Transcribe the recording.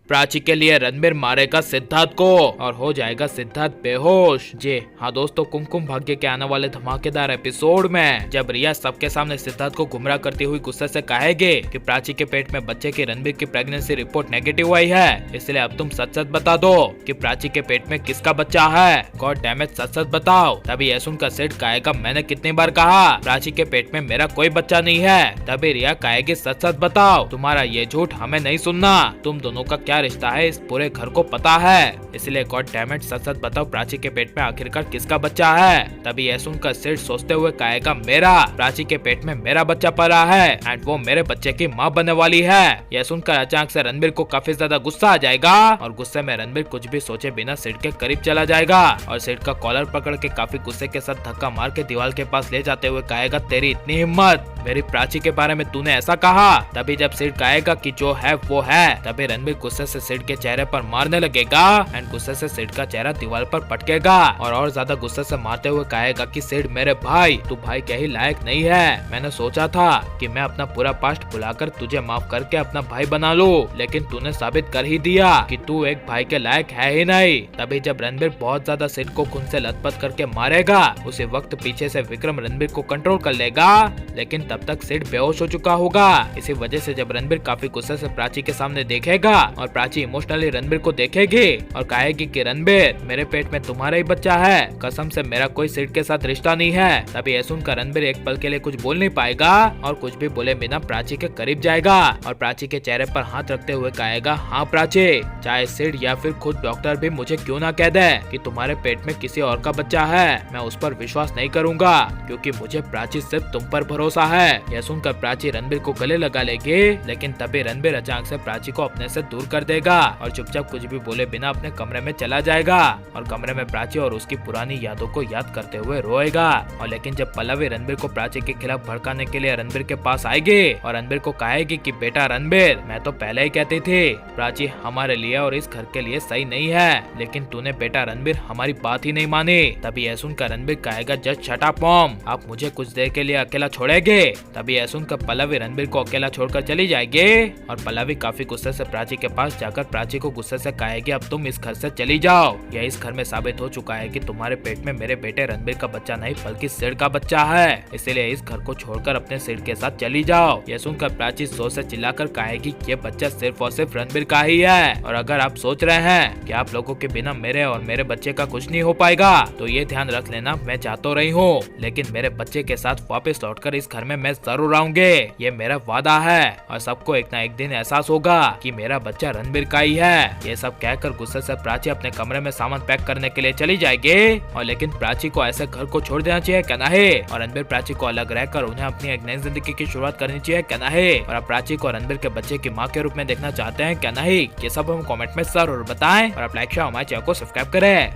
प्राची के लिए रणबीर मारेगा सिद्धार्थ को और हो जाएगा सिद्धार्थ बेहोश। जी हाँ दोस्तों, कुमकुम भाग्य के आने वाले धमाकेदार एपिसोड में जब रिया सबके सामने सिद्धार्थ को गुमराह करती हुई गुस्से से कहेगी कि प्राची के पेट में बच्चे की रणबीर की प्रेगनेंसी रिपोर्ट नेगेटिव आई है, इसलिए अब तुम सच सच बता दो कि प्राची के पेट में किसका बच्चा है। गॉड डैम इट, सच सच बताओ। तभी यह सुनकर सेठ कहेगा मैंने कितनी बार कहा प्राची के पेट में मेरा कोई बच्चा नहीं है। तभी रिया कहेगी सच सच बताओ, तुम्हारा ये झूठ हमें नहीं सुनना, तुम दोनों का क्या रिश्ता है इस पूरे घर को पता है, इसलिए गॉड डैम इट सच सच बताओ प्राची के पेट में आखिरकार किसका बच्चा है। तभी यह सुनकर सेठ सोचते हुए कहेगा मेरा, प्राची के पेट में मेरा बच्चा पला है एंड वो मेरे बच्चे की माँ बनने वाली है। यह सुनकर अचानक से रणबीर को काफी ज्यादा गुस्सा आ जाएगा और गुस्से में रणबीर कुछ भी सोचे बिना सेठ के करीब चला जाएगा और सेठ का कॉलर पकड़ के काफी गुस्से के साथ धक्का मार के दीवार के पास ले जाते हुए कहेगा तेरी इतनी हिम्मत, मेरी प्राची के बारे में तूने ऐसा कहा। तभी जब सेठ कहेगा कि जो है वो है, तभी रणबीर गुस्से से सेठ के चेहरे पर मारने लगेगा एंड गुस्से से सेठ का चेहरा दीवार पर पटकेगा और ज्यादा गुस्से से मारते हुए कहेगा कि सेठ मेरे भाई, तू भाई के ही लायक नहीं है। मैंने सोचा था कि मैं अपना पूरा पास्ट भुलाकर तुझे माफ करके अपना भाई बना लूं, लेकिन तूने साबित कर ही दिया कि तू एक भाई के लायक है ही नहीं। तभी जब रणबीर बहुत ज्यादा सेठ को खून से लथपथ करके मारेगा, उसी वक्त पीछे से विक्रम रणबीर को कंट्रोल कर लेगा, लेकिन तब तक सेठ बेहोश हो चुका होगा। इसी वजह से जब रणबीर काफी गुस्से से प्राची के सामने देखेगा और प्राची इमोशनली रणबीर को देखेगी और कहेगी कि रणबीर मेरे पेट में तुम्हारा ही बच्चा है, कसम से मेरा कोई सेठ के साथ रिश्ता नहीं है। तभी यह सुनकर रणबीर एक पल के लिए कुछ बोल नहीं पाएगा और कुछ भी बोले बिना प्राची के करीब जाएगा और प्राची के चेहरे पर हाथ रखते हुए कहेगा हाँ प्राची, चाहे सेठ या फिर खुद डॉक्टर भी मुझे क्यों ना कह दे कि तुम्हारे पेट में किसी और का बच्चा है, मैं उस पर विश्वास नहीं करूंगा क्योंकि मुझे प्राची सिर्फ तुम पर भरोसा है। यह सुनकर प्राची रणबीर को गले लगा लेगी, लेकिन तभी रणबीर अचानक से प्राची को अपने से दूर कर देगा और चुपचाप कुछ भी बोले बिना अपने कमरे में चला जाएगा और कमरे में प्राची और उसकी पुरानी यादों को याद करते हुए रोएगा। और लेकिन जब पल्लवी रणबीर को प्राची के खिलाफ भड़काने के लिए रणबीर के पास आएगी और रणबीर को कहेगी कि बेटा रणबीर, मैं तो पहले ही कहती थी प्राची हमारे लिए और इस घर के लिए सही नहीं है, लेकिन तूने बेटा रणबीर हमारी बात ही नहीं मानी। तभी यह सुनकर रणबीर कहेगा जस्ट शट अप मॉम, आप मुझे कुछ देर के लिए अकेला छोड़ेंगे। तभी यह सुनकर पल्लवी रणबीर को अकेला छोड़कर चली जाएगी और पल्लवी काफी गुस्से से प्राची के पास जाकर प्राची को गुस्से से कहेगी अब तुम इस घर से चली जाओ, यह इस घर में साबित हो चुका है कि तुम्हारे पेट में मेरे बेटे रणबीर का बच्चा नहीं बल्कि सेठ का बच्चा है, इसलिए इस घर को छोड़कर अपने सेठ के साथ चली जाओ। यह सुनकर प्राची जोर से चिल्लाकर कहेगी कि ये बच्चा सिर्फ और सिर्फ रणबीर का ही है और अगर आप सोच रहे हैं कि आप लोगों के बिना मेरे और मेरे बच्चे का कुछ नहीं हो पाएगा तो ये ध्यान रख लेना, मैं जा तो रही हूँ लेकिन मेरे बच्चे के साथ वापस लौटकर इस घर में मैं जरूर आऊंगी, ये मेरा वादा है और सबको एक ना एक दिन एहसास होगा कि मेरा बच्चा रणबीर का ही है। ये सब कहकर गुस्से से प्राची अपने कमरे में सामान पैक करने के लिए चली जाएगी और लेकिन प्राची को ऐसे घर को छोड़ देना चाहिए क्या नहीं, और रणबीर प्राची को अलग रहकर उन्हें अपनी एक नई जिंदगी की शुरुआत करनी चाहिए क्या नहीं, और आप प्राची को रणबीर के बच्चे की माँ के रूप में देखना चाहते हैं क्या नहीं, ये सब हम कमेंट में जरूर बताएं और आप लाइक शेयर हमारे चैनल को सब्सक्राइब करें।